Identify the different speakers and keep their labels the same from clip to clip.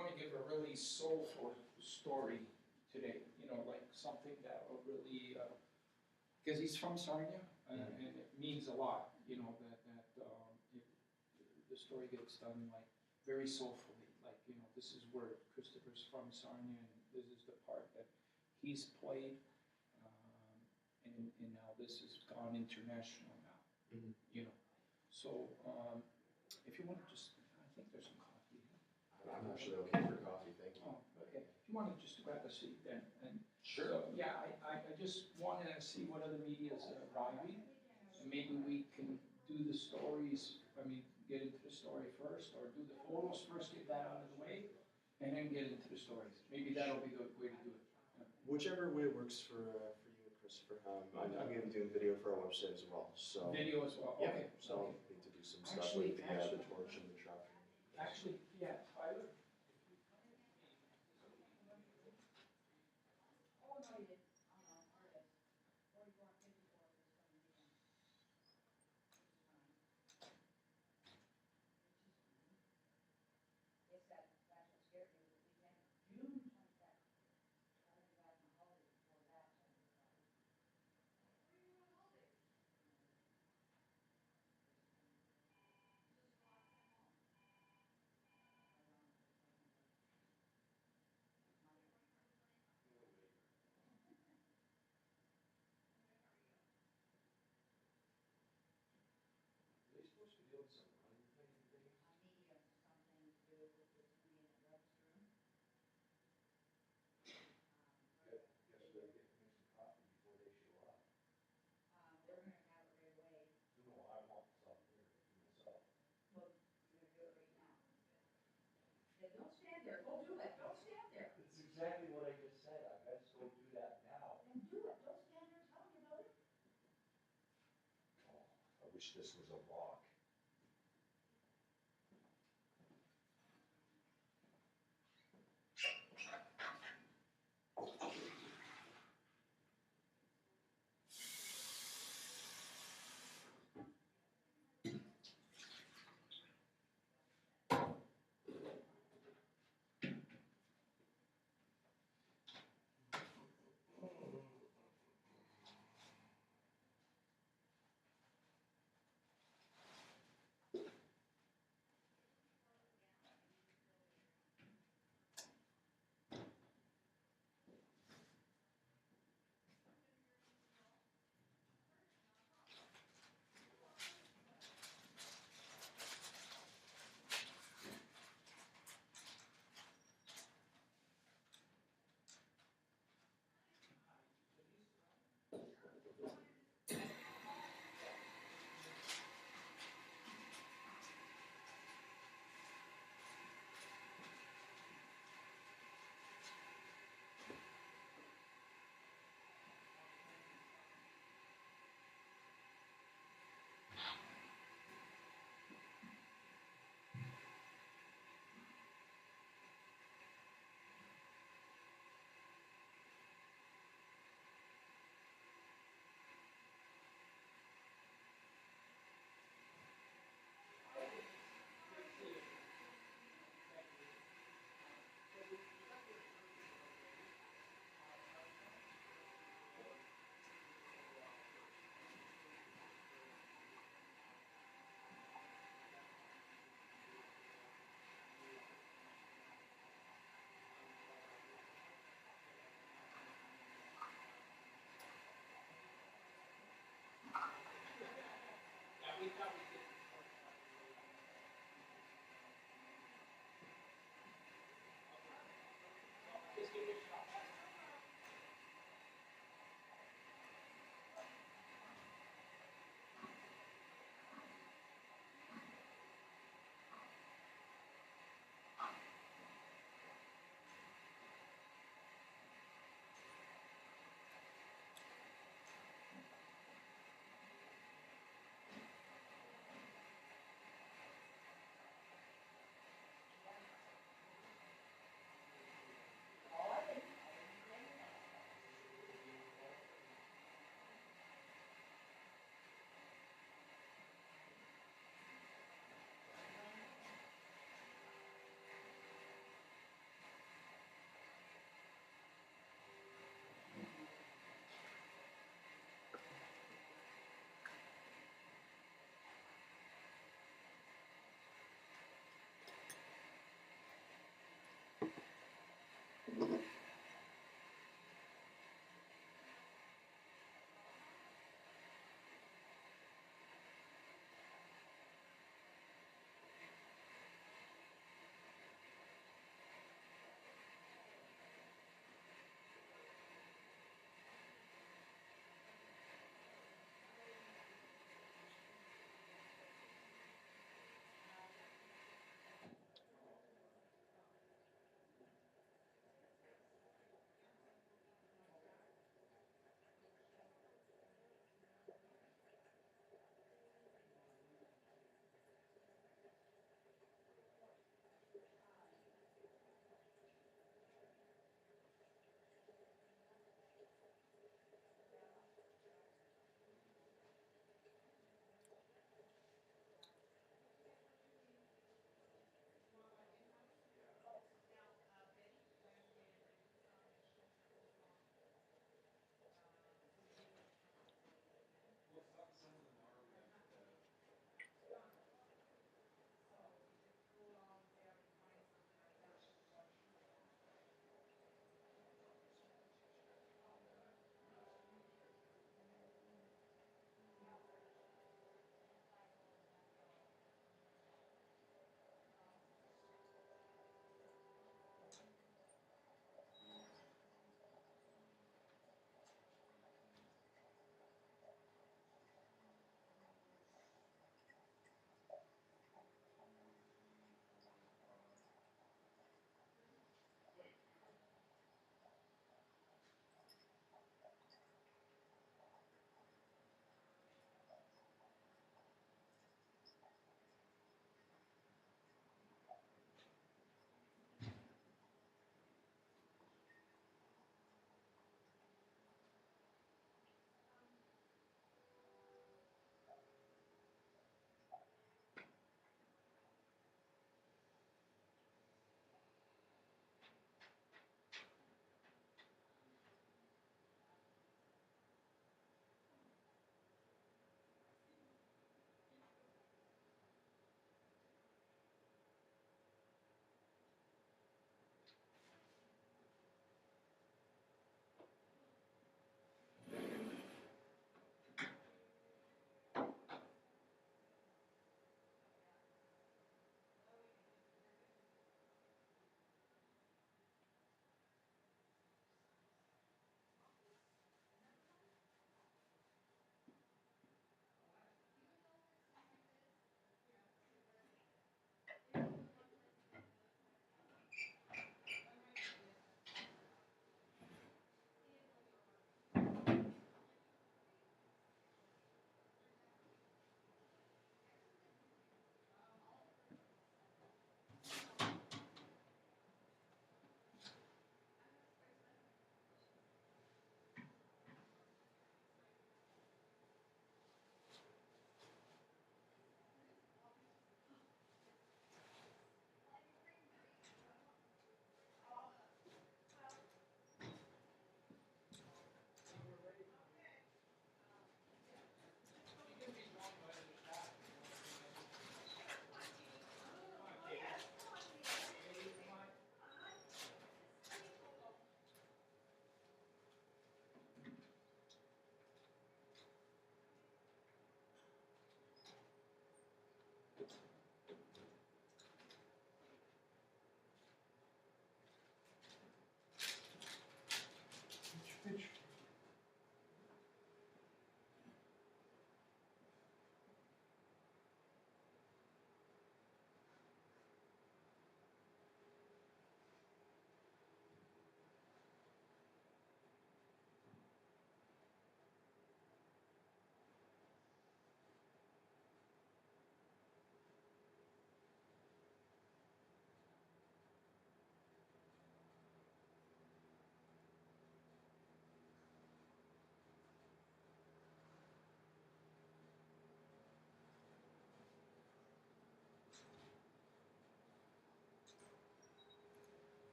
Speaker 1: want to give a really soulful story today, you know, like something that will really, because he's from Sarnia, and it means a lot, you know, that the story gets done like very soulfully, like, you know, this is where Christopher's from Sarnia, and this is the part that he's played, and now this has gone international now, you know. So if you want to just, I think there's some coffee here.
Speaker 2: I'm actually okay for coffee, thank you.
Speaker 1: Oh, okay. If you want to just grab a seat then. And
Speaker 2: sure.
Speaker 1: so, yeah, I just want to see what other media is arriving. And maybe we can do the stories, I mean, get into the story first, or do the photos first, get that out of the way, and then get into the stories. Maybe that'll be the way to do it. Yeah.
Speaker 2: Whichever way works for you, Christopher. I'm going to be doing video for our website as well. So
Speaker 1: Video as well.
Speaker 2: yeah,
Speaker 1: Okay.
Speaker 2: so I'll need to do some stuff with the torch and the traffic.
Speaker 1: Actually, yeah, Tyler.
Speaker 3: Exactly what I just said. I gotta go do that now.
Speaker 4: Then do it. Don't stand there and tell me about it.
Speaker 3: Oh, I wish this was a rock.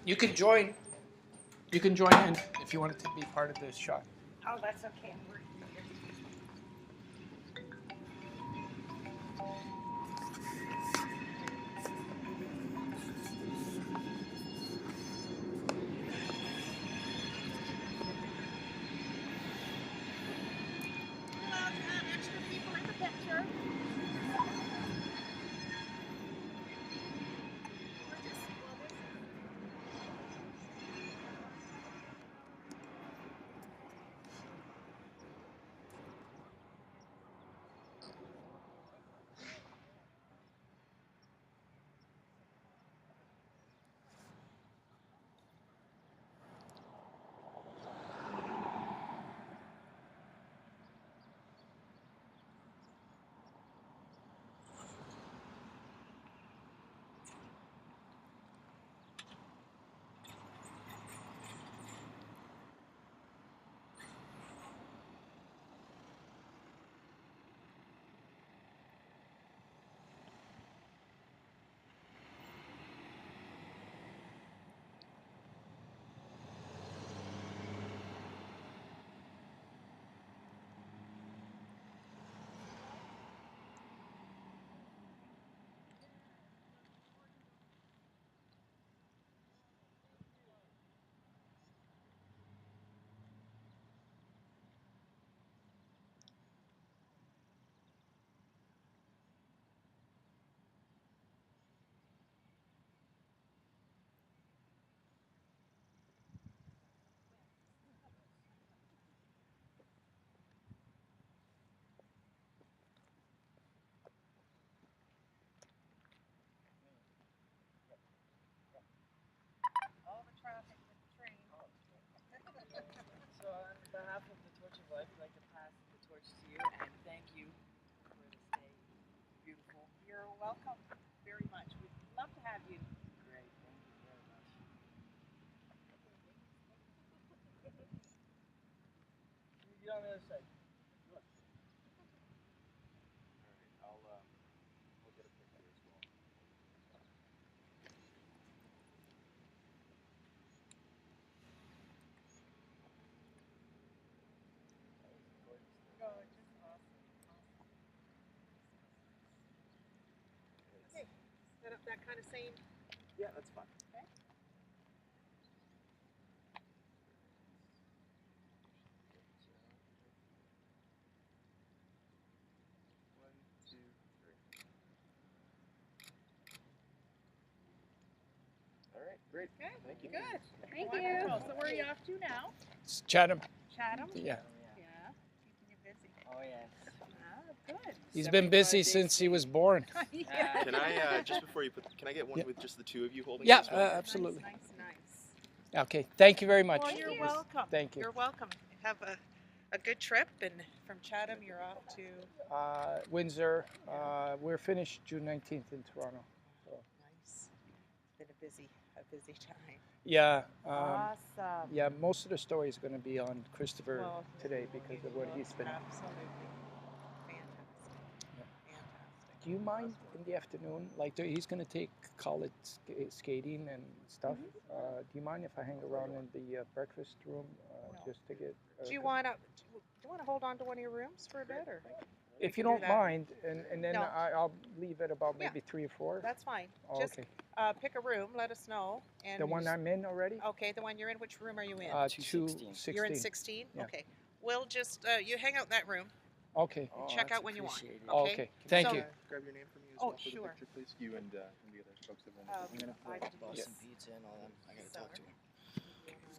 Speaker 1: You can join. You can join in if you wanted to be part of this shot.
Speaker 4: Oh, that's okay. We're allowed to have extra people in the picture. We're just, well, this is. All the traffic with the train.
Speaker 5: So on behalf of the Torch of Life, I'd like to pass the torch to you and thank you for the stay. Beautiful.
Speaker 4: You're welcome very much. We'd love to have you.
Speaker 5: Great. Thank you very much. You get on the other side.
Speaker 2: Alright, we'll get a picture as well.
Speaker 5: Gorgeous. Awesome.
Speaker 4: Okay. Set up that kind of same.
Speaker 2: Yeah, that's fine.
Speaker 4: Okay.
Speaker 2: One, two, three. Alright, great.
Speaker 4: Okay.
Speaker 2: Thank you.
Speaker 4: Good. Thank you. So where are you off to now?
Speaker 1: It's Chatham.
Speaker 4: Chatham?
Speaker 1: Yeah.
Speaker 4: Yeah. Keeping you busy.
Speaker 5: Oh, yes.
Speaker 4: Ah, good.
Speaker 1: He's been busy
Speaker 5: 75 days
Speaker 1: since he was born.
Speaker 4: Yeah.
Speaker 2: Can I, just before you put, can I get one
Speaker 1: Yeah.
Speaker 2: with just the two of you holding
Speaker 1: Yeah,
Speaker 2: it as well?
Speaker 1: absolutely.
Speaker 4: Nice, nice.
Speaker 1: Okay. Thank you very much.
Speaker 4: Well, you're welcome.
Speaker 1: Thank you.
Speaker 4: You're welcome. Have a good trip, and from Chatham, you're off to.
Speaker 1: Windsor. We're finished June 19th in Toronto. So.
Speaker 4: Nice. It's been a busy time.
Speaker 1: Yeah.
Speaker 4: Awesome.
Speaker 1: Yeah. Most of the story is going to be on Christopher
Speaker 4: Well,
Speaker 1: today because of what he's been.
Speaker 4: Absolutely. Fantastic.
Speaker 1: Yeah.
Speaker 4: Fantastic.
Speaker 1: Do you mind in the afternoon? Like he's going to take college skating and stuff.
Speaker 4: Mm-hmm.
Speaker 1: Do you mind if I hang around in the breakfast room
Speaker 4: No.
Speaker 1: just to get?
Speaker 4: Do you want to hold on to one of your rooms for a bit, or?
Speaker 1: If you
Speaker 4: can do
Speaker 1: don't
Speaker 4: that.
Speaker 1: mind, and then
Speaker 4: No.
Speaker 1: I'll leave at about
Speaker 4: Yeah.
Speaker 1: maybe 3 or 4.
Speaker 4: That's fine.
Speaker 1: Oh,
Speaker 4: Just
Speaker 1: okay.
Speaker 4: pick a room. Let us know. And
Speaker 1: The one I'm in already?
Speaker 4: Okay, the one you're in. Which room are you in?
Speaker 1: 216.
Speaker 4: You're in 16.
Speaker 1: Yeah.
Speaker 4: Okay. We'll just you hang out in that room.
Speaker 1: Okay.
Speaker 5: Oh,
Speaker 4: Check
Speaker 5: that's
Speaker 4: out when you want.
Speaker 5: appreciated.
Speaker 1: Oh,
Speaker 4: Okay.
Speaker 1: okay. Thank
Speaker 4: So-
Speaker 1: you.
Speaker 2: Grab your name from you as
Speaker 4: Oh,
Speaker 2: well for
Speaker 4: sure.
Speaker 2: the picture, please. You and the other folks that won't.
Speaker 5: I'm gonna
Speaker 4: I
Speaker 5: put
Speaker 4: did
Speaker 5: Boston
Speaker 4: yes.
Speaker 5: Pizza and all them. I gotta talk to him.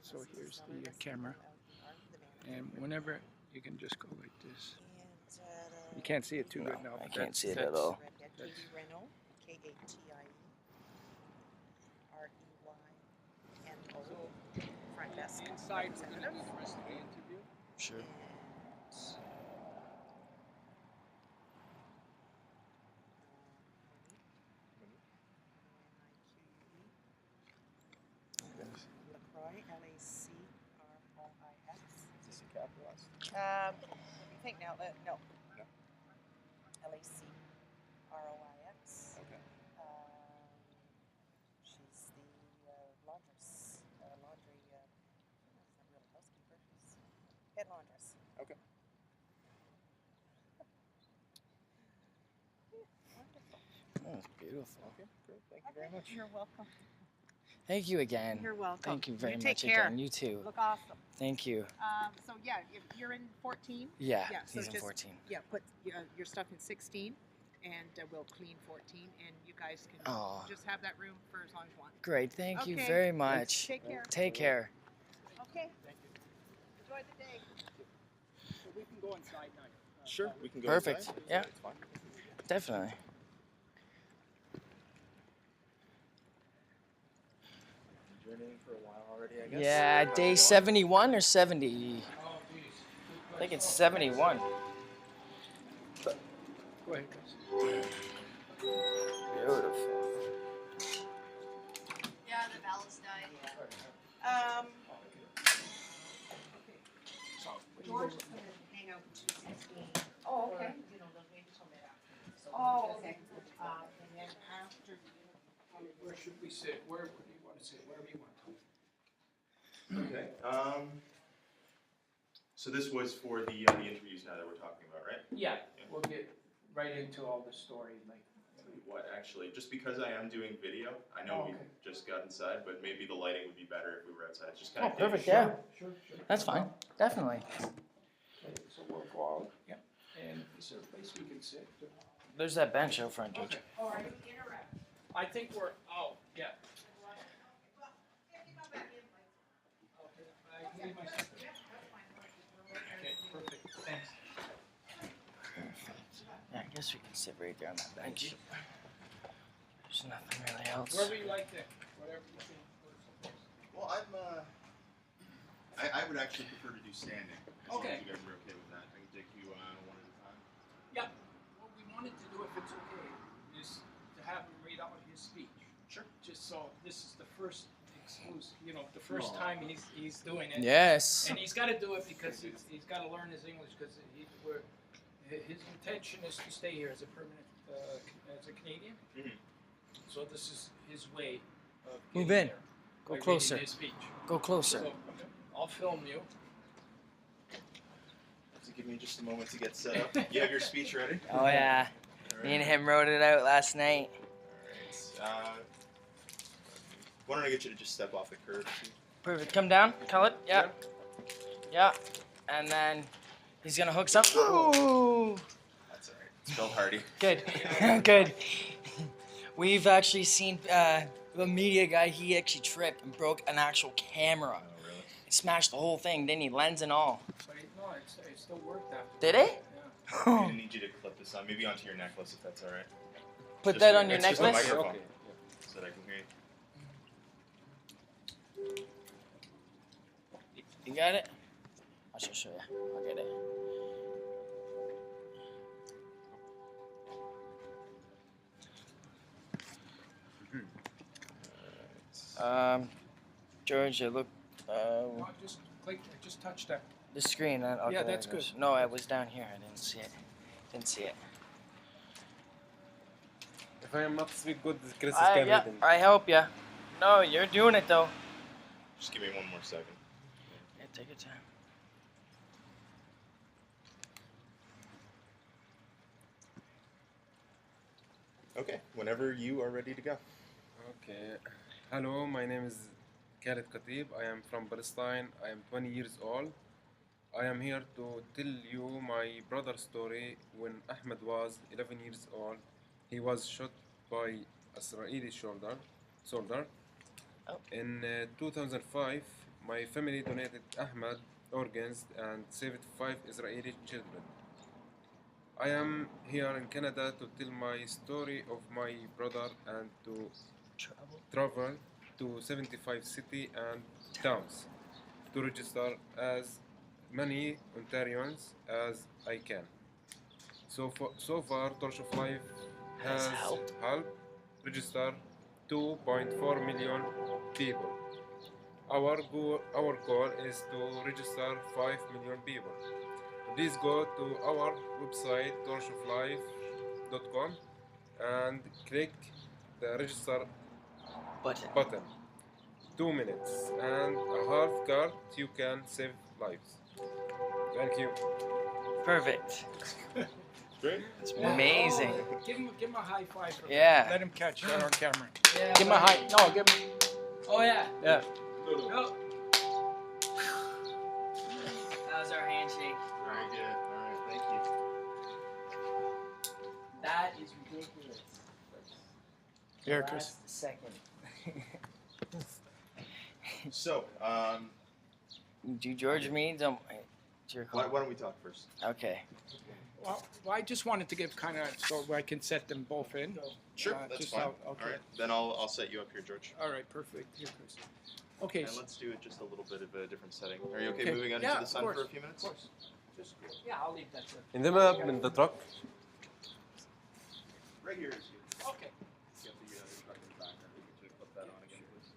Speaker 1: So here's the camera. And whenever you can just go like this. You can't see it too good now.
Speaker 5: I
Speaker 1: but
Speaker 5: can't see it
Speaker 1: that's-
Speaker 5: at all.
Speaker 4: Katie Renault, KATIE, REYNO, front desk.
Speaker 1: Inside, we're
Speaker 4: representative.
Speaker 1: gonna do the rest of the interview.
Speaker 5: Sure.
Speaker 4: And, LaCroix, LACROIX.
Speaker 2: Is this a capitalized?
Speaker 4: Let me think now. No. LACROIX.
Speaker 2: Okay.
Speaker 4: She's the laundress. head laundress.
Speaker 2: Okay.
Speaker 4: Wonderful.
Speaker 6: Oh, it's beautiful.
Speaker 2: Okay, great. Thank you very much.
Speaker 4: You're welcome.
Speaker 6: Thank you again.
Speaker 4: You're welcome.
Speaker 6: Thank you very
Speaker 4: You
Speaker 6: much
Speaker 4: take care.
Speaker 6: again. You too.
Speaker 4: Look awesome.
Speaker 6: Thank you.
Speaker 4: So yeah, you're in 14.
Speaker 6: Yeah,
Speaker 4: Yeah, so
Speaker 6: he's in
Speaker 4: just-
Speaker 6: 14.
Speaker 4: Yeah, put your stuff in 16, and we'll clean 14, and you guys can
Speaker 6: Oh,
Speaker 4: just have that room for as long as you want.
Speaker 6: great. Thank you
Speaker 4: Okay.
Speaker 6: very much.
Speaker 4: Take care.
Speaker 6: Take care.
Speaker 4: Okay. Enjoy the day.
Speaker 1: So we can go inside now.
Speaker 2: Sure, we can go
Speaker 6: Perfect.
Speaker 2: inside.
Speaker 6: Yeah.
Speaker 2: It's fine.
Speaker 6: Definitely.
Speaker 2: Journeying for a while already, I guess.
Speaker 6: Yeah,
Speaker 2: How's it
Speaker 6: day
Speaker 2: going?
Speaker 6: 71 or 70?
Speaker 1: Oh, geez.
Speaker 6: I think it's 71.
Speaker 1: Go ahead, guys.
Speaker 6: Beautiful.
Speaker 7: Yeah, the ballast died.
Speaker 4: George is going to hang out with 216.
Speaker 7: Oh, okay.
Speaker 4: You know, they'll wait until mid-afternoon. So
Speaker 7: Oh, okay.
Speaker 4: And then after
Speaker 1: Where should we sit? Where do you want to sit? Wherever you want.
Speaker 2: Okay. So this was for the interviews now that we're talking about, right?
Speaker 1: Yeah, we'll get right into all the story. Like,
Speaker 2: Tell you what, actually, just because I am doing video, I know we
Speaker 1: Okay.
Speaker 2: just got inside, but maybe the lighting would be better if we were outside. Just kind
Speaker 6: Oh,
Speaker 2: of
Speaker 6: perfect. Yeah,
Speaker 1: sure.
Speaker 6: that's fine. Definitely.
Speaker 1: Okay, so we'll go out. Yeah. And is there a place we can sit?
Speaker 6: There's that bench out front, George.
Speaker 1: Okay. I think we're out. Yeah. Okay, I leave my seat. Okay, perfect. Thanks.
Speaker 6: Yeah, I guess we can sit right there on that bench. There's nothing really else.
Speaker 1: Wherever you like it. Whatever you think.
Speaker 2: Well, I would actually prefer to do standing. As long
Speaker 1: Okay.
Speaker 2: as you guys are okay with that. I can take you one at a time.
Speaker 1: Yeah. What we wanted to do, if it's okay, is to have him read out his speech.
Speaker 2: Sure.
Speaker 1: Just so this is the first exclusive, the first time he's doing it.
Speaker 6: Yes.
Speaker 1: And he's got to do it because he's got to learn his English because his intention is to stay here as a permanent, as a Canadian.
Speaker 2: Mhm.
Speaker 1: So this is his way of
Speaker 6: Move
Speaker 1: getting
Speaker 6: in.
Speaker 1: there,
Speaker 6: Go
Speaker 1: by
Speaker 6: closer.
Speaker 1: reading his speech.
Speaker 6: Go closer.
Speaker 1: So I'll film you.
Speaker 2: So give me just a moment to get set up. You have your speech ready?
Speaker 6: Oh yeah. Me and him wrote it out last night.
Speaker 2: Alright. Why don't I get you to just step off the curb?
Speaker 6: Perfect. Come down. Call it. Yeah. Yeah. And then he's gonna hook some. Ooh.
Speaker 2: That's alright. Spelled Hardy.
Speaker 6: Good. Good. We've actually seen the media guy. He actually tripped and broke an actual camera.
Speaker 2: Oh, really?
Speaker 6: He smashed the whole thing, didn't he? Lens and all.
Speaker 1: But it still worked after.
Speaker 6: Did it?
Speaker 1: Yeah.
Speaker 2: I'm gonna need you to clip this on, maybe onto your necklace if that's alright.
Speaker 6: Put
Speaker 2: Just
Speaker 6: that
Speaker 2: your-
Speaker 6: on your
Speaker 2: it's just the
Speaker 6: necklace.
Speaker 2: microphone, so that I can hear you.
Speaker 6: You got it? I'll just show you. I'll get it. George, you look.
Speaker 1: No, just touch that.
Speaker 6: The screen. Okay,
Speaker 1: Yeah,
Speaker 6: there
Speaker 1: that's
Speaker 6: it goes.
Speaker 1: good.
Speaker 6: No, I was down here. I didn't see it. Didn't see it.
Speaker 8: If I am not speak good, Chris can
Speaker 6: Yeah,
Speaker 8: read them.
Speaker 6: I help ya. No, you're doing it though.
Speaker 2: Just give me one more second.
Speaker 6: Yeah, take your time.
Speaker 2: Okay, whenever you are ready to go.
Speaker 8: Okay. Hello, my name is Khalid Khatib. I am from Palestine. I am 20 years old. I am here to tell you my brother's story. When Ahmed was 11 years old, he was shot by Israeli soldier.
Speaker 6: Oh.
Speaker 8: In 2005, my family donated Ahmed organs and saved 5 Israeli children. I am here in Canada to tell my story of my brother and to travel to 75 cities and towns to register as many Ontarians as I can. So far, Torch of Life has
Speaker 6: helped
Speaker 8: register 2.4 million people. Our goal is to register 5 million people. Please go to our website torchoflife.com and click the register button. 2 minutes and a half card, you can save lives. Thank you.
Speaker 6: Perfect.
Speaker 3: Great.
Speaker 6: It's amazing.
Speaker 1: Oh, give him a high five. For
Speaker 6: Yeah.
Speaker 1: Let him catch that on camera.
Speaker 6: Yeah,
Speaker 1: Give him a high. No, give him.
Speaker 6: Oh yeah.
Speaker 1: Yeah.
Speaker 6: Oh. That was our handshake.
Speaker 2: Very good. All right, thank you.
Speaker 6: That is ridiculous.
Speaker 1: Here,
Speaker 6: That's
Speaker 1: Chris.
Speaker 6: the second.
Speaker 2: So,
Speaker 6: Do George me? Don't. It's your call.
Speaker 2: why don't we talk first?
Speaker 6: Okay.
Speaker 1: Well, I just wanted to give kind of so I can set them both in.
Speaker 2: Sure,
Speaker 1: Just
Speaker 2: that's fine.
Speaker 1: okay.
Speaker 2: All right, then I'll set you up here, George.
Speaker 1: All right, perfect. Here, Chris. Okay.
Speaker 2: And let's do it just a little bit of a different setting. Are you okay,
Speaker 1: Okay.
Speaker 2: moving out
Speaker 1: Yeah,
Speaker 2: into the sun
Speaker 1: of
Speaker 2: for a
Speaker 1: course.
Speaker 2: few minutes?
Speaker 1: Of course. Just, yeah, I'll leave that there.
Speaker 8: عندما من the truck.
Speaker 2: Right here is you.
Speaker 1: Okay.
Speaker 2: Get the truck in the background. We can put that on again, please.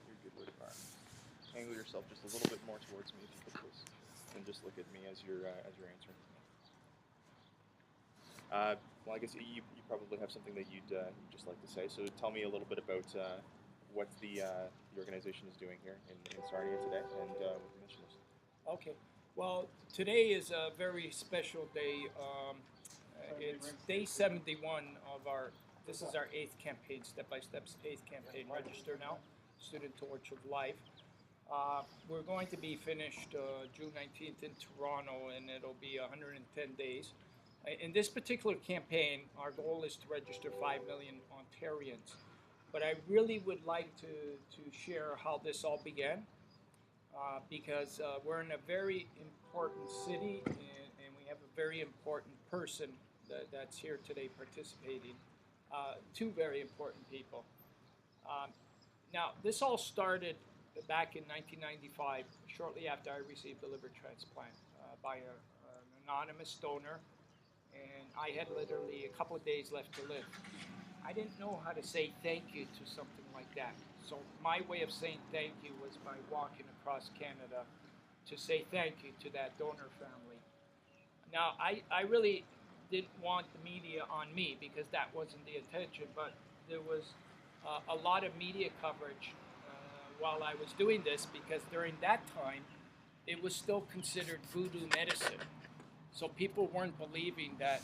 Speaker 2: You're good where you are. Angle yourself just a little bit more towards me, if you could, please, and just look at me as you're answering. Well, I guess you probably have something that you'd just like to say. So tell me a little bit about what the organization is doing here in Sarnia today, and what the mission is.
Speaker 1: Okay. Well, today is a very special day. It's day 71 of our. This is our 8th campaign, Step by Step's 8th campaign. Register now, Student Torch of Life. We're going to be finished June 19th in Toronto, and it'll be 110 days. In this particular campaign, our goal is to register 5 million Ontarians. But I really would like to share how this all began, because we're in a very important city, and we have a very important person that's here today participating. Two very important people. Now, this all started back in 1995, shortly after I received a liver transplant by an anonymous donor, and I had literally a couple of days left to live. I didn't know how to say thank you to something like that. So my way of saying thank you was by walking across Canada to say thank you to that donor family. Now, I really didn't want the media on me because that wasn't the intention, but there was a lot of media coverage while I was doing this, because during that time, it was still considered voodoo medicine. So people weren't believing that,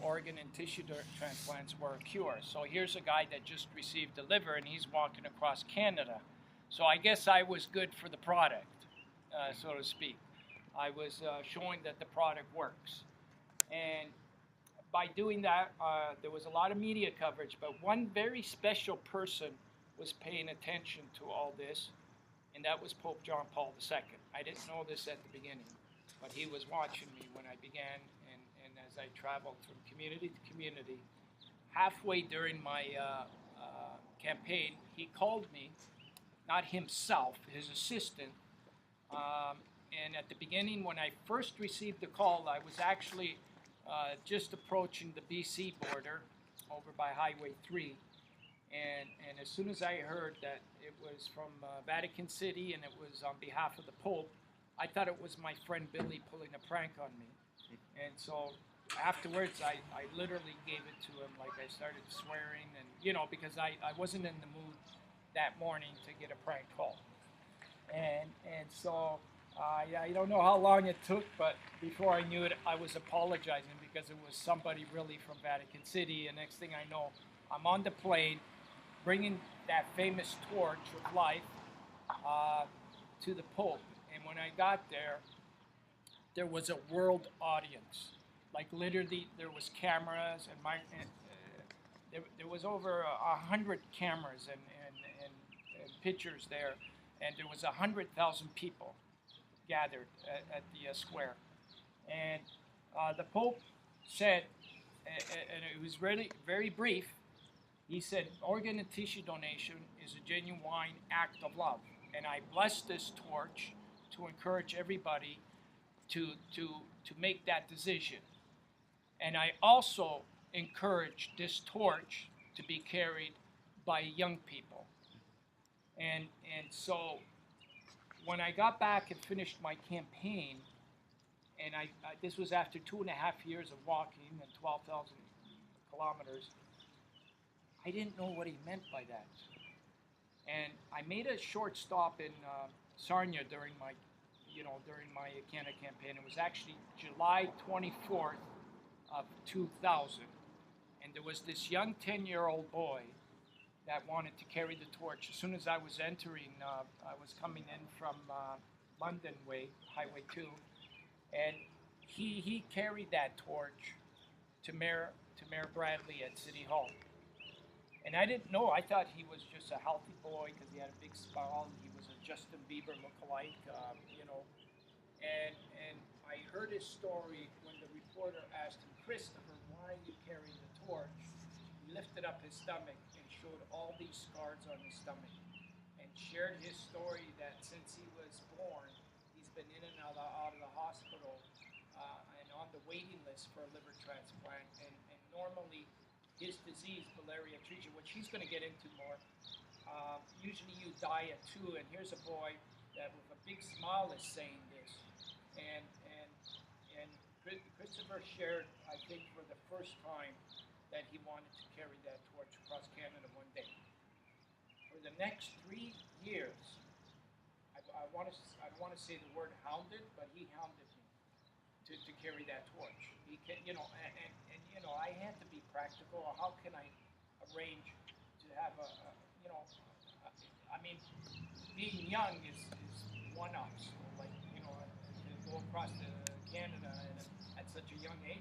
Speaker 1: organ and tissue transplants were a cure. So here's a guy that just received a liver, and he's walking across Canada. So I guess I was good for the product, so to speak. I was showing that the product works. And by doing that, there was a lot of media coverage, but one very special person was paying attention to all this, and that was Pope John Paul II. I didn't know this at the beginning, but he was watching me when I began, and as I traveled from community to community. Halfway during my campaign, he called me, not himself, his assistant, and at the beginning, when I first received the call, I was actually just approaching the BC border over by Highway 3, and as soon as I heard that it was from Vatican City and it was on behalf of the Pope, I thought it was my friend Billy pulling a prank on me. And so afterwards, I literally gave it to him. Like, I started swearing, and because I wasn't in the mood that morning to get a prank call. And so I don't know how long it took, but before I knew it, I was apologizing because it was somebody really from Vatican City. And next thing I know, I'm on the plane, bringing that famous torch of life to the Pope. And when I got there, there was a world audience. Like, literally, there was cameras, and there was over 100 cameras and pictures there, and there was 100,000 people gathered at the square. And the Pope said, and it was really very brief, he said, organ and tissue donation is a genuine act of love. And I blessed this torch to encourage everybody to make that decision. And I also encouraged this torch to be carried by young people. And so when I got back and finished my campaign, and I this was after 2.5 years of walking and 12,000 kilometers, I didn't know what he meant by that. And I made a short stop in Sarnia during my Canada campaign. It was actually July 24th of 2000. And there was this young 10-year-old boy that wanted to carry the torch. As soon as I was entering, I was coming in from London way, Highway 2, and he carried that torch to Mayor Bradley at City Hall. And I didn't know. I thought he was just a healthy boy because he had a big smile. He was a Justin Bieber lookalike, And I heard his story when the reporter asked him, Christopher, why are you carrying the torch? He lifted up his stomach and showed all these scars on his stomach and shared his story that since he was born, he's been in and out of the hospital and on the waiting list for a liver transplant. And normally, his disease, biliary atresia, which he's going to get into more, usually you die at 2, and here's a boy that with a big smile is saying this. And Christopher shared, I think, for the first time that he wanted to carry that torch across Canada one day. For the next 3 years, I want to say the word hounded, but he hounded me to carry that torch. He can, I had to be practical. How can I arrange to have being young is one obstacle, to go across to Canada at such a young age.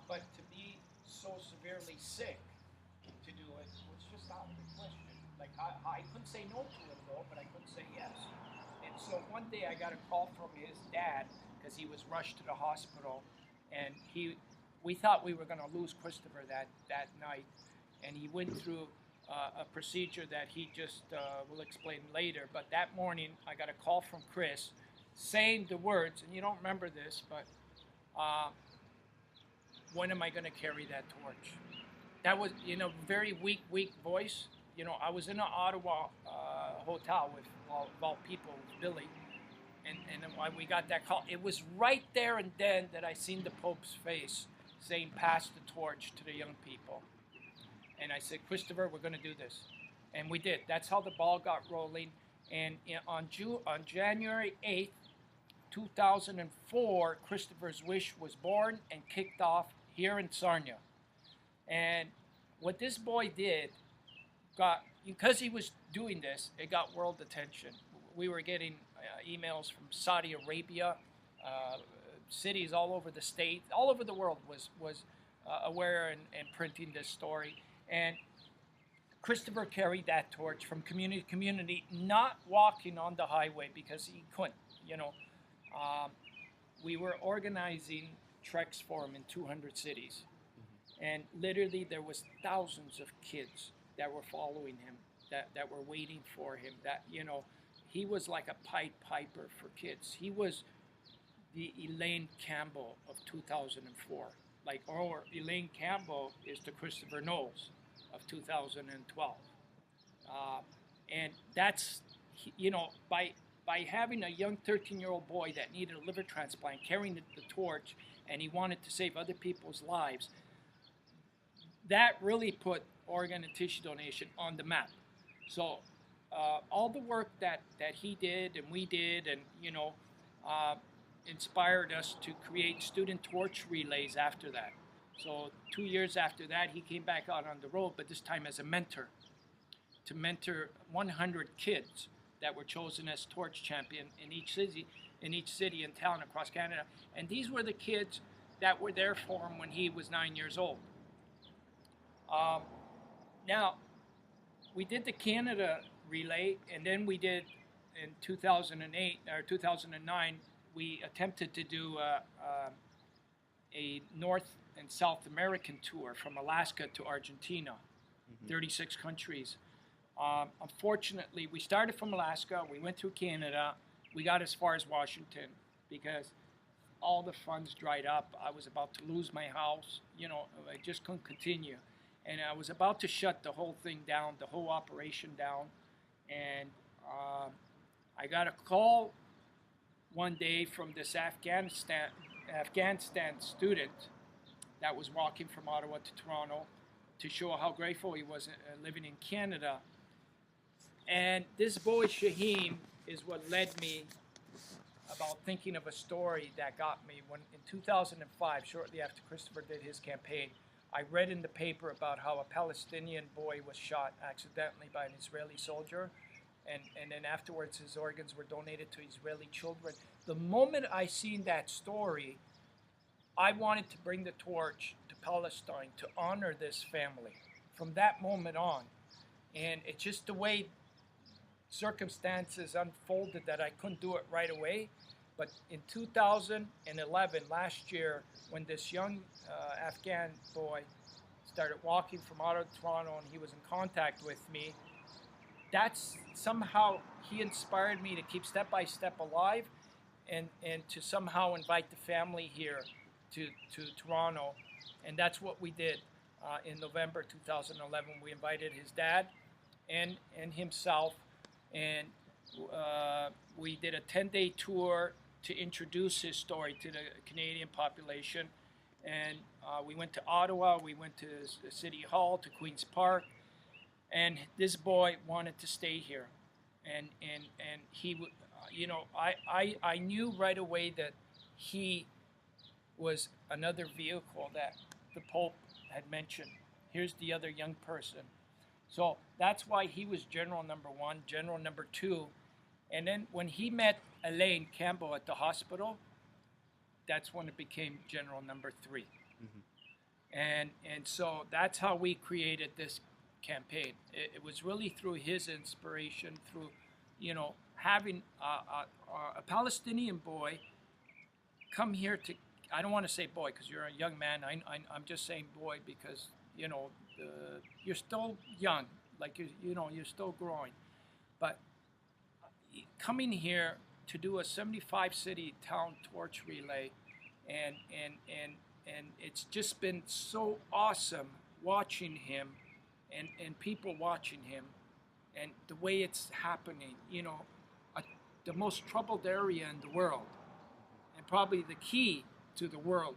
Speaker 1: But to be so severely sick to do it was just out of the question. I couldn't say no to it though, but I couldn't say yes. And so one day I got a call from his dad because he was rushed to the hospital, and we thought we were going to lose Christopher that night, and he went through a procedure that he just will explain later. But that morning, I got a call from Chris saying the words, and you don't remember this, but when am I going to carry that torch? That was in a very weak voice. I was in an Ottawa hotel with all people, with Billy, and when we got that call, it was right there and then that I seen the Pope's face saying, pass the torch to the young people. And I said, Christopher, we're going to do this. And we did. That's how the ball got rolling. And on January 8th, 2004, Christopher's Wish was born and kicked off here in Sarnia. And what this boy did because he was doing this, it got world attention. We were getting emails from Saudi Arabia, cities all over the state, all over the world was aware and printing this story. And Christopher carried that torch from community to community, not walking on the highway because he couldn't. We were organizing treks for him in 200 cities, and literally there was thousands of kids that were following him, that were waiting for him. He was like a Pied Piper for kids. He was the Elaine Campbell of 2004. Or Elaine Campbell is the Christopher Knowles of 2012. And that's, by having a young 13-year-old boy that needed a liver transplant, carrying the torch, and he wanted to save other people's lives, that really put organ and tissue donation on the map. So all the work that he did and we did, and inspired us to create student torch relays after that. So 2 years after that, he came back out on the road, but this time as a mentor, to mentor 100 kids that were chosen as torch champion in each city and town across Canada. And these were the kids that were there for him when he was 9 years old. Now, we did the Canada relay, and then we did in 2008 or 2009. We attempted to do a North and South American tour from Alaska to Argentina, 36 countries. Unfortunately, we started from Alaska, we went through Canada, we got as far as Washington because all the funds dried up. I was about to lose my house, I just couldn't continue. And I was about to shut the whole thing down, the whole operation down. And I got a call one day from this Afghanistan student that was walking from Ottawa to Toronto, to show how grateful he was living in Canada. And this boy Shaheen is what led me about thinking of a story that got me. When in 2005, shortly after Christopher did his campaign, I read in the paper about how a Palestinian boy was shot accidentally by an Israeli soldier, and then afterwards his organs were donated to Israeli children. The moment I seen that story, I wanted to bring the torch to Palestine to honor this family from that moment on. And it's just the way circumstances unfolded that I couldn't do it right away. But in 2011, last year, when this young Afghan boy started walking from Ottawa to Toronto and he was in contact with me, that's somehow he inspired me to keep step by step alive and to somehow invite the family here to Toronto. And that's what we did in November 2011. We invited his dad and himself, and we did a 10-day tour to introduce his story to the Canadian population. And we went to Ottawa, we went to City Hall, to Queen's Park, and this boy wanted to stay here. And he, you know, I knew right away that he was another vehicle that the Pope had mentioned. Here's the other young person. So that's why he was general number one, general number two. And then when he met Elaine Campbell at the hospital, that's when it became general number three. Mm-hmm. And so that's how we created this campaign. It was really through his inspiration, through, you know, having a Palestinian boy come here to, I don't want to say boy because you're a young man. I'm just saying boy because, you know, you're still young, like you know, you're still growing. But coming here to do a 75 city town torch relay, and it's just been so awesome watching him and people watching him and the way it's happening. You know, the most troubled area in the world and probably the key to the world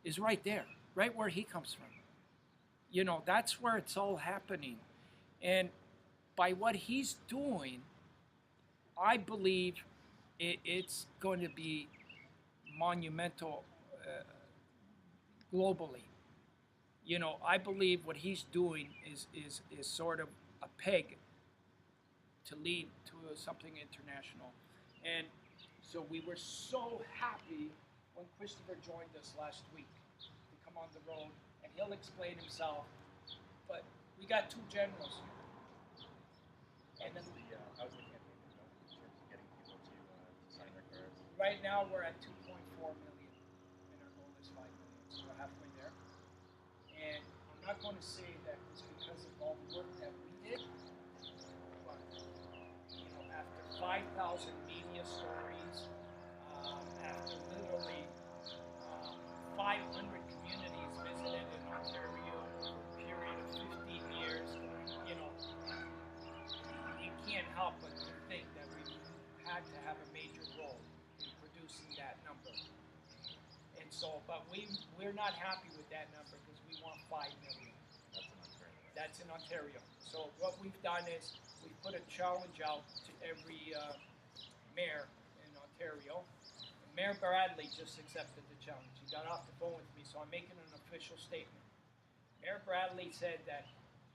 Speaker 1: is right there, right where he comes from. You know, that's where it's all happening. And by what he's doing, I believe it's going to be monumental globally. You know, I believe what he's doing is sort of a peg to lead to something international. And so we were so happy when Christopher joined us last week to come on the road, and he'll explain himself. But we got two generals here. And then
Speaker 2: how's the campaign been going in terms of getting people to sign their cards?
Speaker 1: right now we're at 2.4 million, and our goal is 5 million, so we're halfway there. And I'm not going to say that it's because of all the work that we did, but you know, after 5,000 media stories, after literally 500 communities visited in Ontario over a period of 15 years, you know, you can't help but to think that we had to have a major role in producing that number. And so, but we're not happy with that number because we want 5 million. That's in Ontario. So what we've done is we've put a challenge out to every mayor in Ontario. Mayor Bradley just accepted the challenge. He got off the phone with me, so I'm making an official statement. Mayor Bradley said that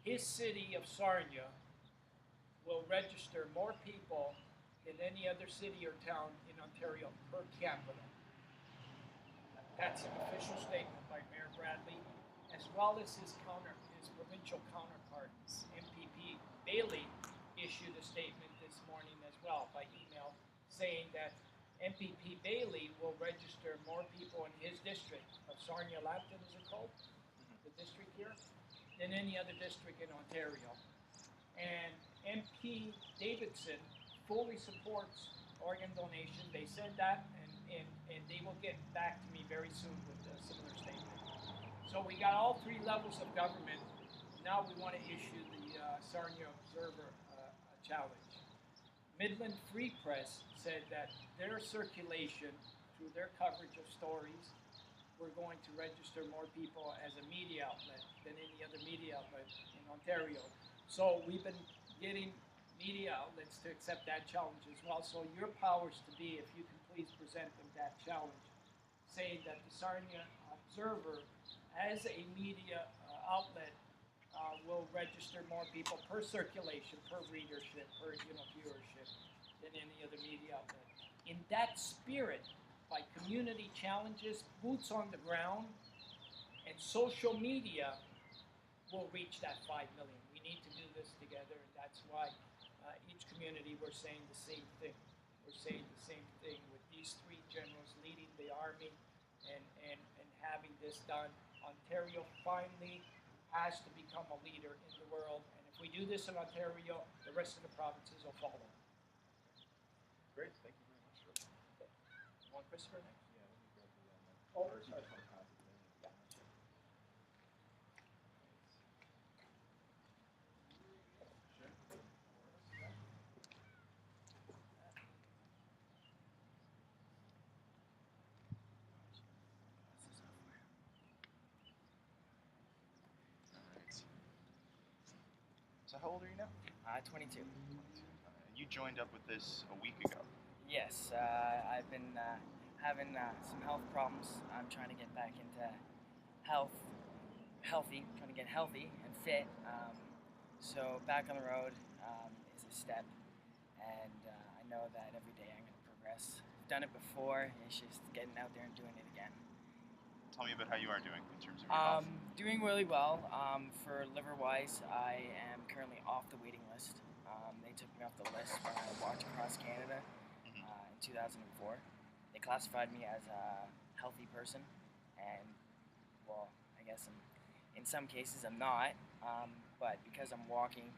Speaker 1: his city of Sarnia will register more people than any other city or town in Ontario per capita. That's an official statement by Mayor Bradley, as well as his provincial counterpart, MPP Bailey, issued a statement this morning as well by email saying that MPP Bailey will register more people in his district of Sarnia-Lambton, is it called? The district here? Than any other district in Ontario. And MP Davidson fully supports organ donation. They said that, and they will get back to me very soon with a similar statement. So we got all three levels of government. Now we want to issue the Sarnia Observer challenge. Midland Free Press said that their circulation through their coverage of stories we're going to register more people as a media outlet than any other media outlet in Ontario. So we've been getting media outlets to accept that challenge as well. So your powers to be, if you can please present them that challenge, saying that the Sarnia Observer, as a media outlet, will register more people per circulation, per readership, per viewership than any other media outlet. In that spirit, by community challenges, boots on the ground, and social media, will reach that 5 million. We need to do this together, and that's why each community we're saying the same thing. We're saying the same thing with these three generals leading the army and having this done. Ontario finally has to become a leader in the world, and if we do this in Ontario, the rest of the provinces will follow.
Speaker 2: Great, thank you very much.
Speaker 1: You want Christopher next?
Speaker 2: Yeah, let me grab the mic.
Speaker 1: Oh,
Speaker 2: Or do you
Speaker 1: sorry.
Speaker 2: just want to pass it to me?
Speaker 1: Yeah.
Speaker 2: Alright. So how old are you now?
Speaker 6: 22.
Speaker 2: 22. You joined up with this a week ago.
Speaker 6: Yes, I've been having some health problems. I'm trying to get back into trying to get healthy and fit. So back on the road is a step, and I know that every day I'm going to progress. I've done it before, it's just getting out there and doing it again.
Speaker 2: Tell me about how you are doing in terms of your health.
Speaker 6: Doing really well. For liver-wise, I am currently off the waiting list. They took me off the list when I walked across Canada in 2004. They classified me as a healthy person, and well, I guess in some cases I'm not, but because I'm walking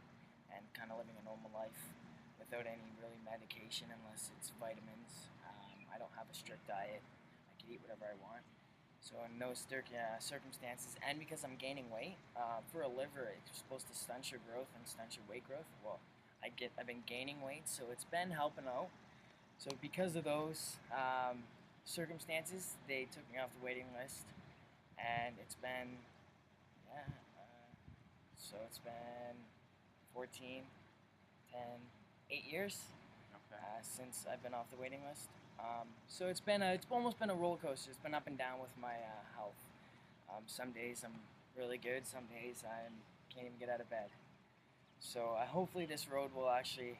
Speaker 6: and kind of living a normal life without any really medication unless it's vitamins, I don't have a strict diet. I can eat whatever I want. So in no circumstances, and because I'm gaining weight, for a liver, it's supposed to stunt your growth and stunt your weight growth. Well, I've been gaining weight, so it's been helping out. So because of those circumstances, they took me off the waiting list, and it's been, so it's been 14, 10, 8 years since I've been off the waiting list. So it's almost been a roller coaster. It's been up and down with my health. Some days I'm really good. Some days I can't even get out of bed. So hopefully this road will actually,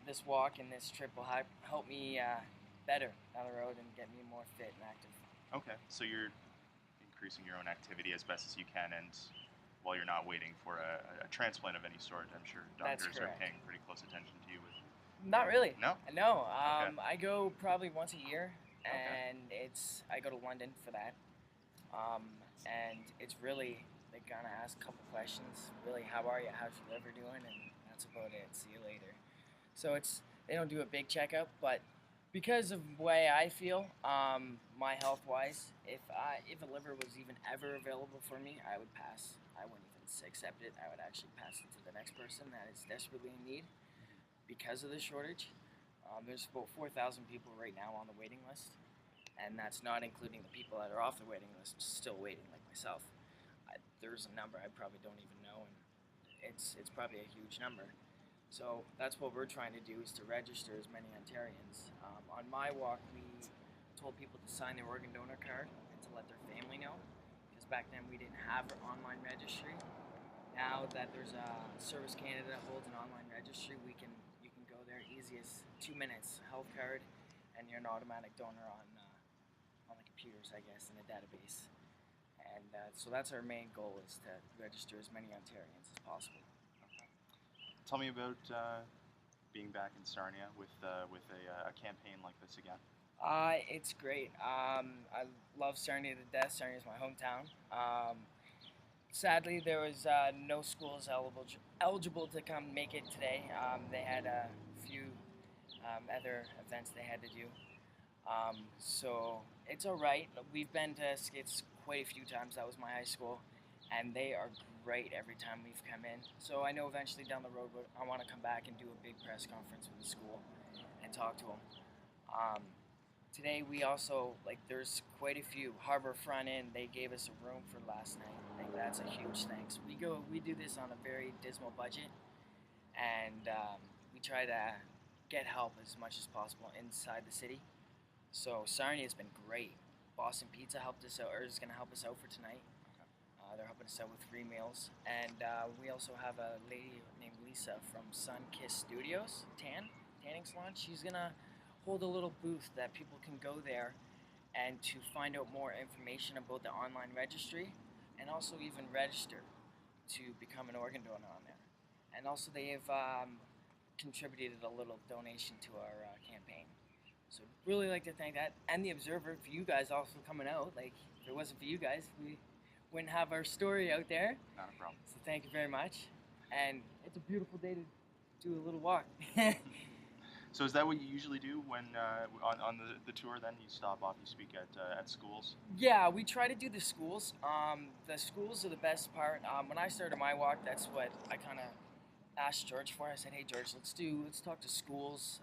Speaker 6: this walk and this trip will help me better down the road and get me more fit and active.
Speaker 2: Okay, so you're increasing your own activity as best as you can, and while you're not waiting for a transplant of any sort, I'm sure doctors are paying pretty close attention to you.
Speaker 6: Not really.
Speaker 2: No?
Speaker 6: No.
Speaker 2: Okay.
Speaker 6: I go probably once a year, and I go to London for that. And it's really, they kind of ask a couple questions. Really, how are you? How's your liver doing? And that's about it. See you later. So they don't do a big checkup, but because of the way I feel, my health-wise, if a liver was even ever available for me, I would pass. I wouldn't even accept it. I would actually pass it to the next person that is desperately in need because of the shortage. There's about 4,000 people right now on the waiting list, and that's not including the people that are off the waiting list still waiting, like myself. There's a number I probably don't even know, and it's probably a huge number. So that's what we're trying to do, is to register as many Ontarians. On my walk, we told people to sign their organ donor card and to let their family know, because back then we didn't have an online registry. Now that there's Service Canada that holds an online registry, you can go there easy as 2 minutes, health card, and you're an automatic donor on the computers, I guess, in the database. And so that's our main goal, is to register as many Ontarians as possible.
Speaker 2: Tell me about being back in Sarnia with a campaign like this again.
Speaker 6: It's great. I love Sarnia to death. Sarnia is my hometown. Sadly, there was no schools eligible to come make it today. They had a few other events they had to do. So it's all right. We've been to Skits quite a few times. That was my high school, and they are great every time we've come in. So I know eventually down the road I want to come back and do a big press conference with the school and talk to them. today we also, like, there's quite a few. Harborfront Inn, they gave us a room for last night. Like, that's a huge thanks. We do this on a very dismal budget, and we try to get help as much as possible inside the city. So Sarnia has been great. Boston Pizza helped us out, or is going to help us out for tonight. They're helping us out with 3 meals, and we also have a lady named Lisa from Sun Kiss Studios, tanning salon. She's gonna hold a little booth that people can go there and to find out more information about the online registry, and also even register to become an organ donor on there. And also they have contributed a little donation to our campaign. So really like to thank that, and the Observer for you guys also coming out. Like, if it wasn't for you guys, we wouldn't have our story out there.
Speaker 2: Not a problem.
Speaker 6: So thank you very much. And it's a beautiful day to do a little walk.
Speaker 2: So is that what you usually do when on the tour? Then you stop off, you speak at schools.
Speaker 6: Yeah, we try to do the schools. The schools are the best part. When I started my walk, that's what I kind of asked George for. I said, "Hey George, let's talk to schools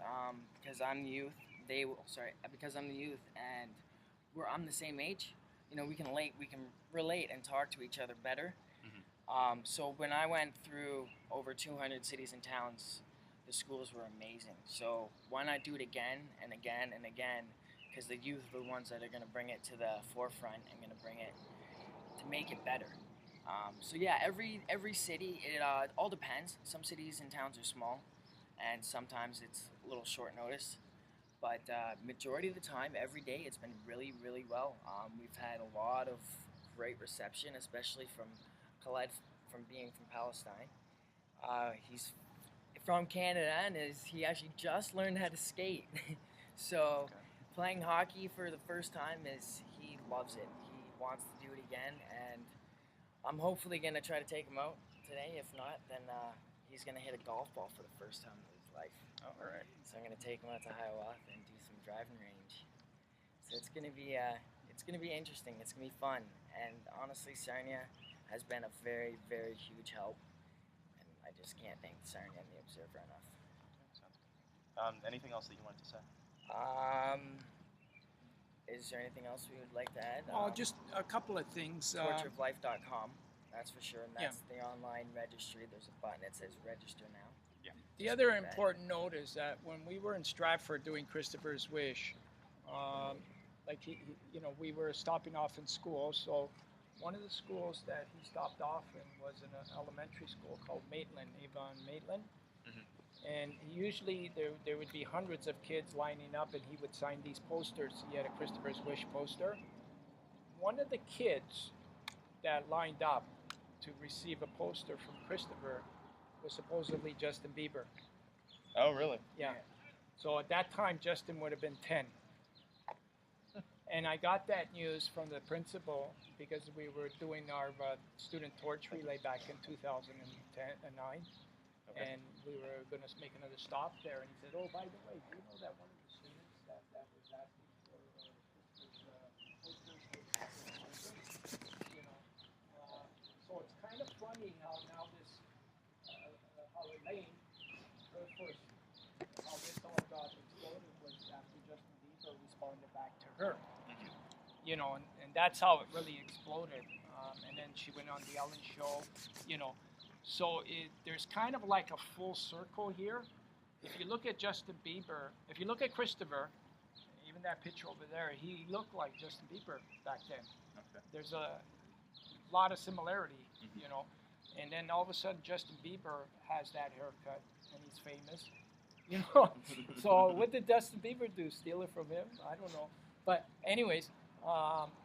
Speaker 6: because I'm the youth. Because I'm the youth and I'm the same age. You know, we can relate and talk to each other better." So when I went through over 200 cities and towns, the schools were amazing. So why not do it again and again and again? Because the youth are the ones that are going to bring it to the forefront and going to bring it to make it better. So yeah, every city, it all depends. Some cities and towns are small, and sometimes it's a little short notice. But majority of the time, every day, it's been really, really well. We've had a lot of great reception, especially from Khaled, from being from Palestine. He's from Canada, and he actually just learned how to skate. So playing hockey for the first time he loves it. He wants to do it again, and I'm hopefully going to try to take him out today. If not, then he's going to hit a golf ball for the first time in his life.
Speaker 2: Oh, all right.
Speaker 6: So I'm going to take him out to Hiawatha and do some driving range. So it's going to be interesting. It's going to be fun. And honestly, Sarnia has been a very, very huge help. And I just can't thank Sarnia and the Observer enough.
Speaker 2: Sounds good. Anything else that you wanted to say?
Speaker 6: Is there anything else we would like to add?
Speaker 1: Just a couple of things.
Speaker 6: Torchoflife.com, that's for sure. And that's the online registry. There's a button that says register now.
Speaker 2: Yeah.
Speaker 1: The other important note is that when we were in Stratford doing Christopher's Wish, we were stopping off in schools. So one of the schools that he stopped off in was in an elementary school called Maitland, Avon Maitland. And usually there would be hundreds of kids lining up, and he would sign these posters. He had a Christopher's Wish poster. One of the kids that lined up to receive a poster from Christopher was supposedly Justin Bieber.
Speaker 2: Oh, really?
Speaker 1: Yeah. So at that time, Justin would have been 10. And I got that news from the principal because we were doing our student torch relay back in 2009.
Speaker 2: Okay.
Speaker 1: And we were going to make another stop there. And he said, "Oh, by the way, do you know that one of the students that was asking for posters was you know?" So it's kind of funny how now this, how Elaine, her first, how this all got exploded was after Justin Bieber responded back to her. You know, and that's how it really exploded. And then she went on the Ellen Show, you know. So there's kind of like a full circle here. If you look at Justin Bieber, if you look at Christopher, even that picture over there, he looked like Justin Bieber back then.
Speaker 2: Okay.
Speaker 1: There's a lot of similarity, you know. And then all of a sudden Justin Bieber has that haircut and he's famous. You know, so what did Justin Bieber do? Steal it from him? I don't know. But anyways,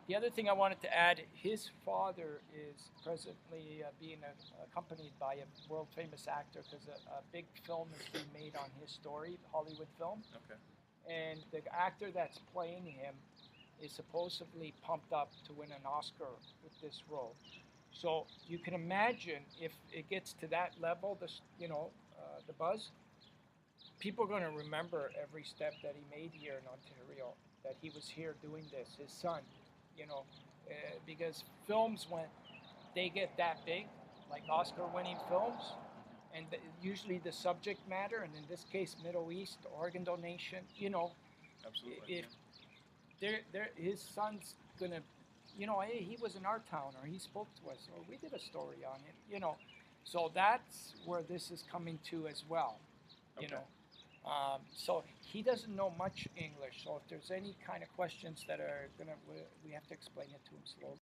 Speaker 1: the other thing I wanted to add, his father is presently being accompanied by a world-famous actor because a big film is being made on his story, Hollywood film.
Speaker 2: Okay.
Speaker 1: And the actor that's playing him is supposedly pumped up to win an Oscar with this role. So you can imagine if it gets to that level, the buzz, people are going to remember every step that he made here in Ontario, that he was here doing this, his son, you know, because films, when they get that big, like Oscar-winning films, and usually the subject matter, and in this case, Middle East, organ donation, you know,
Speaker 2: Absolutely.
Speaker 1: his son's gonna, you know, hey, he was in our town, or he spoke to us, or we did a story on him, you know. So that's where this is coming to as well, you
Speaker 2: Okay.
Speaker 1: know. So he doesn't know much English, so if there's any kind of questions that are gonna, we have to explain it to him slowly.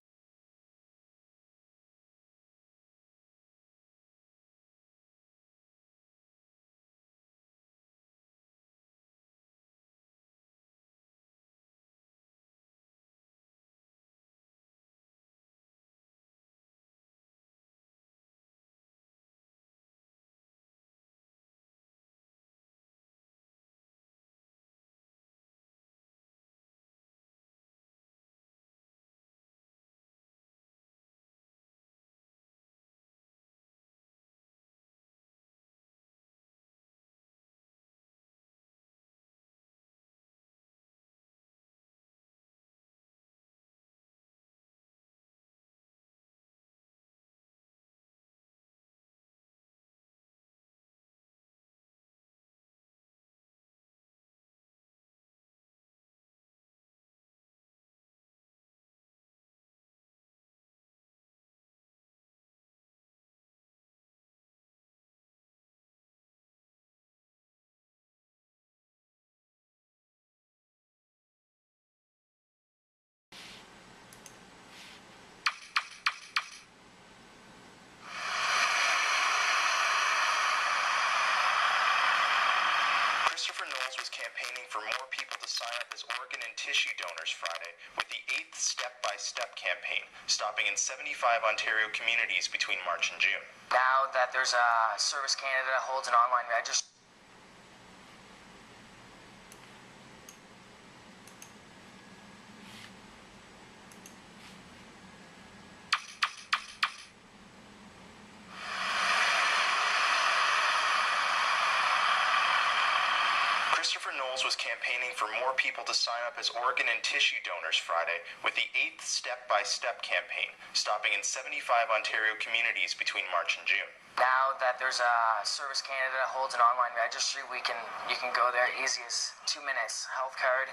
Speaker 2: Christopher Knowles was campaigning for more people to sign up as organ and tissue donors Friday with the 8th Step-by-Step campaign, stopping in 75 Ontario communities between March and June.
Speaker 6: Now that there's a Service Canada holds an online registry.
Speaker 2: Christopher Knowles was campaigning for more people to sign up as organ and tissue donors Friday with the 8th Step-by-Step campaign, stopping in 75 Ontario communities between March and June.
Speaker 6: Now that there's a Service Canada holds an online registry, you can go there easy as 2 minutes, health card,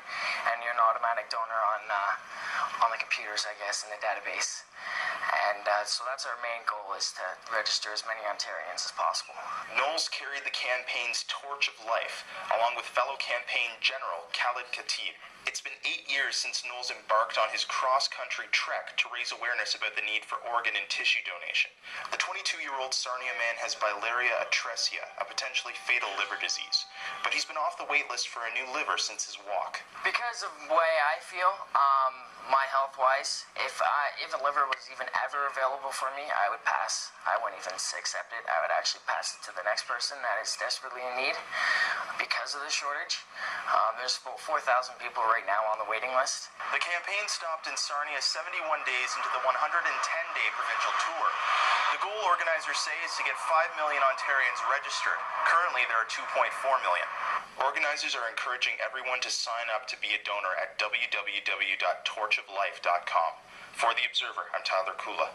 Speaker 6: and you're an automatic donor on the computers, I guess, in the database. And so that's our main goal, is to register as many Ontarians as possible.
Speaker 2: Knowles carried the campaign's torch of life, along with fellow campaign general Khalid Khatib. It's been 8 years since Knowles embarked on his cross-country trek to raise awareness about the need for organ and tissue donation. The 22-year-old Sarnia man has biliaria atresia, a potentially fatal liver disease, but he's been off the wait list for a new liver since his walk.
Speaker 6: Because of the way I feel, my health-wise, if a liver was even ever available for me, I would pass. I wouldn't even accept it. I would actually pass it to the next person that is desperately in need because of the shortage. There's about 4,000 people right now on the waiting list.
Speaker 2: The campaign stopped in Sarnia 71 days into the 110-day provincial tour. The goal, organizers say, is to get 5 million Ontarians registered. Currently, there are 2.4 million. Organizers are encouraging everyone to sign up to be a donor at www.torchoflife.com. For The Observer, I'm Tyler Kula.